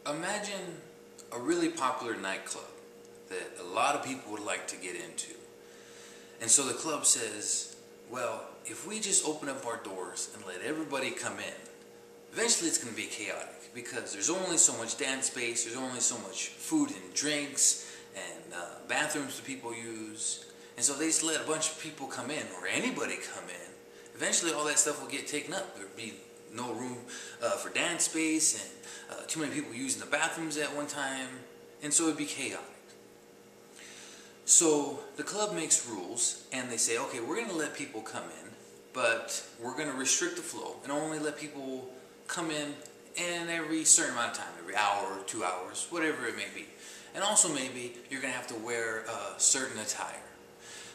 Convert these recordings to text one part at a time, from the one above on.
Imagine a really popular nightclub that a lot of people would like to get into. And so the club says, well, if we just open up our doors and let everybody come in, eventually it's going to be chaotic because there's only so much dance space, there's only so much food and drinks and bathrooms that people use. And so they just let a bunch of people come in, or anybody come in. Eventually all that stuff will get taken up. There'll be no room for dance space and too many people using the bathrooms at one time, and so it'd be chaotic. So the club makes rules and they say, okay, we're going to let people come in, but we're going to restrict the flow and only let people come in every certain amount of time, every hour or 2 hours, whatever it may be. And also maybe you're going to have to wear a certain attire.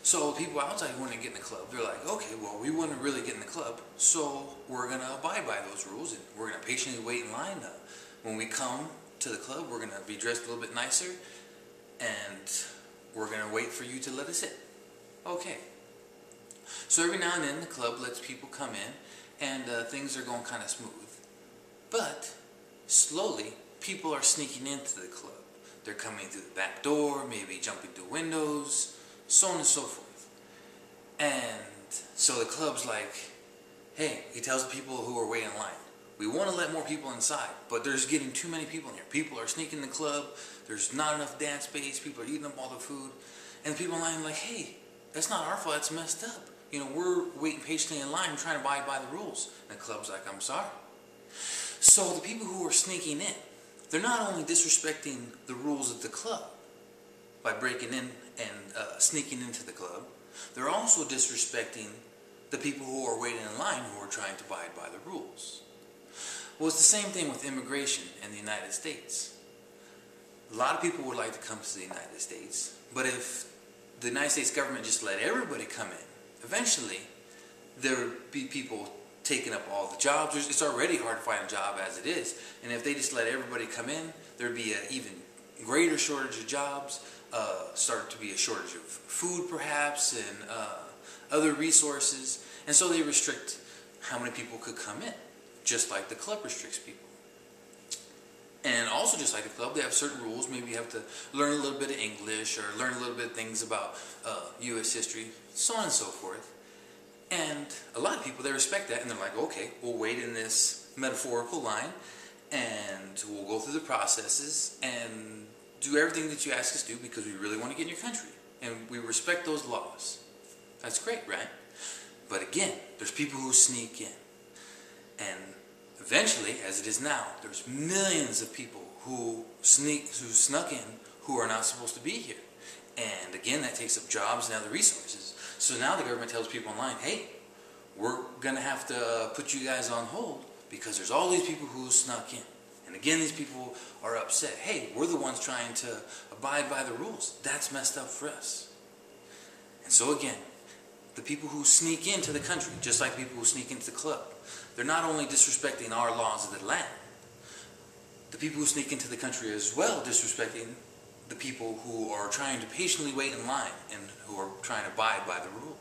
So people outside who want to get in the club, they're like, okay, well, we want to really get in the club, so we're going to abide by those rules and we're going to patiently wait in line. When we come to the club, we're going to be dressed a little bit nicer and we're going to wait for you to let us in. Okay. So every now and then the club lets people come in and things are going kind of smooth. But slowly people are sneaking into the club. They're coming through the back door, maybe jumping through windows, so on and so forth. And so the club's like, hey, he tells the people who are waiting in line, we want to let more people inside, but there's getting too many people in here. People are sneaking in the club, there's not enough dance space, people are eating up all the food, and the people in line are like, hey, that's not our fault, that's messed up. You know, we're waiting patiently in line, trying to abide by the rules. And the club's like, I'm sorry. So the people who are sneaking in, they're not only disrespecting the rules of the club by breaking in and sneaking into the club, they're also disrespecting the people who are waiting in line who are trying to abide by the rules. Well, it's the same thing with immigration in the United States. A lot of people would like to come to the United States, but if the United States government just let everybody come in, eventually there would be people taking up all the jobs. It's already hard to find a job as it is, and if they just let everybody come in, there'd be an even greater shortage of jobs, start to be a shortage of food perhaps, and other resources, and so they restrict how many people could come in, just like the club restricts people. And also just like the club, they have certain rules. Maybe you have to learn a little bit of English or learn a little bit of things about U.S. history, so on and so forth. And a lot of people, they respect that, and they're like, okay, we'll wait in this metaphorical line, and we'll go through the processes and do everything that you ask us to do because we really want to get in your country. And we respect those laws. That's great, right? But again, there's people who sneak in. And eventually, as it is now, there's millions of people who snuck in who are not supposed to be here. And again, that takes up jobs and other resources. So now the government tells people online, hey, we're going to have to put you guys on hold because there's all these people who snuck in. And again, these people are upset. Hey, we're the ones trying to abide by the rules. That's messed up for us. And so again, the people who sneak into the country, just like people who sneak into the club, they're not only disrespecting our laws of the land, the people who sneak into the country as well disrespecting the people who are trying to patiently wait in line and who are trying to abide by the rules.